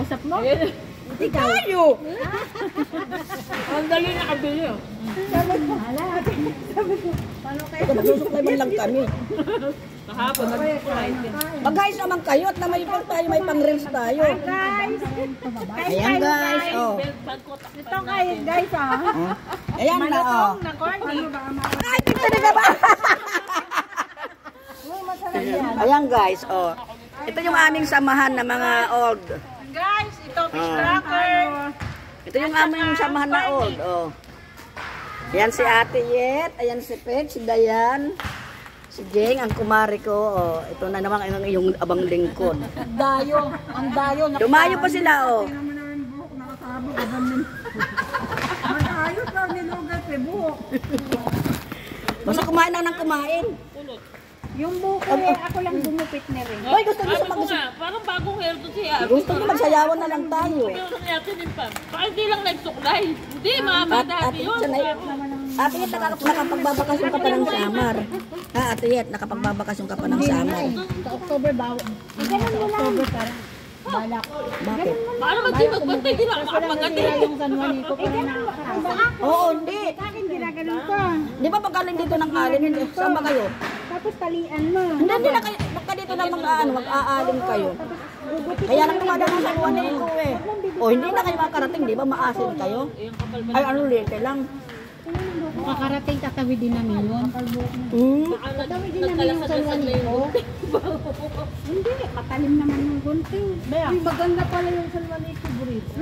kausap mo? Tayo! Ang dali na kabili. Sabi ko, paano kayo? Magsusuklay man lang kami. Kahapon, Mag-guys naman kayo at na may pang tayo, may pang-reels tayo. Guys! Ayan guys, oh. Ito kayo guys ah. Ayan na, oh. Na corny. Ay, kita na ba? Uy, masarap yan. Ayan guys, oh. Ito yung aming samahan na mga old. Guys, ito fish cracker. Ito yung aming samahan na old, oh. Ayan si Ate Yet, ayan si Pet, si Dayan, si Jeng, ang kumari ko, oh. Ito na naman yung abang lingkod. Dayo, ang dayo. Lumayo pa sila, oh. Ayos daw nilugat eh, buhok. Basta kumain lang ng kumain. Yung buhok eh, ako lang gumupit na rin. Hoy, gusto niyo Ako nga, parang bagong hair to siya. Gusto niyo magsayawan na lang tayo. Pero nangyari din pa. Bakit di lang nagsuklay? Hindi, mama, dati yun. Ate Yet, nakapagbabakasyon ka pa ng summer. Ha, Ate Yet, nakapagbabakasyon ka pa ng summer. Sa October ba? Ganun mo lang. October parang balak. Bakit? Paano ba di magbantay? Di lang makapagati. Yung San Juanico pa rin nakakasa. Oo, hindi. Akin ginaganon ka. Di ba pagkaling dito ng alin, hindi? Saan ba kayo? Tapos talian mo. Hindi na kayo, pagka dito na mag-aalin kayo. Kaya lang tumadaan ng San Juanico eh. O, hindi na kayo makarating, di ba? Maasin kayo? Ay, ano late lang. Makakarating tatawid din namin yun. Tatawid din namin yung San Juanico. Hindi, patalim naman yung gunting. Uy, maganda pala yung San Juanico Burrito.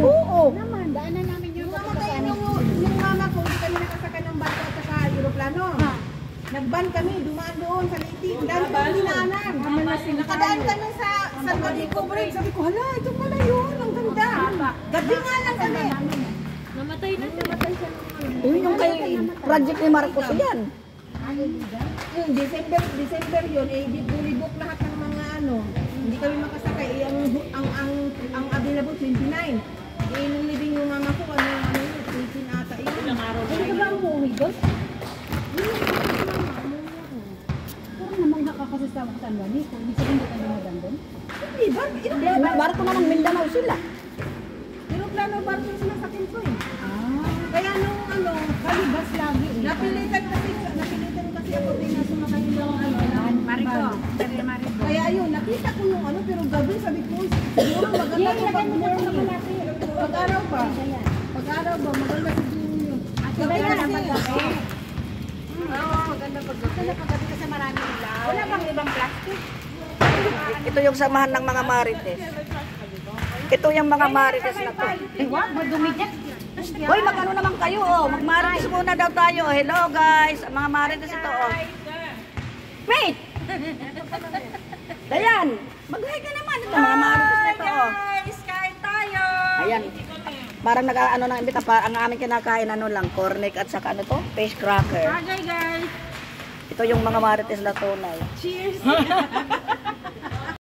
Oo. Naman, daanan namin yung namatay yung mama ko, hindi kami nakasakay ng barko at sa aeroplano. Nagban kami, dumaan doon sa Leyte. Dahil kami dinaanan. Nakadaan kami sa San Juanico Bridge. Sabi ko, hala, ito pala yun. Ang ganda. Gabi nga lang kami. Namatay na siya. Yun yung kay project ni Marcos yan. Yung December yun, eh, book lahat ng mga ano. Hindi kami makasakay. Eh, ang available 29. Eh, nung living yung mama ko, ano yun, 18 ata yun. Ilang araw na Ano ba ang umuwi doon? Parang namang nakakasasama sa San Juanico. Hindi sabihin hindi ka lumagan doon? Hindi ba? Barko na ng Mindanao sila. Aeroplano barko sila sa Quinto eh. Kaya nung ano, kalibas lagi eh. Napilitan kasi ako din na sumakay yung Marico. Kaya ayun, nakita ko yung ano, pero gabi sabi ko, siguro maganda ko pag morning. Pag-araw ba? Pag-araw ba? Maganda siguro yun. Gabi kasi. Oo, maganda pag-gabi. Pag-gabi kasi maraming ilaw. Wala bang ibang plastic? Ito yung samahan ng mga Marites. Ito yung mga Marites na to. Wag, madumi dyan. Hoy, mag-ano naman kayo, oh. Mag-Marites muna daw tayo. Hello, guys. Mga Marites ito, oh. Wait! Dayan, mag-hi ka naman. Ito, mga Marites na ito, oh. Guys, kain tayo! Ayan. Parang nag-ano ng imbita pa. Ang aming kinakain, ano lang, cornic at saka ano to? Fish cracker. Okay, guys. Ito yung mga Marites na tunay. Cheers!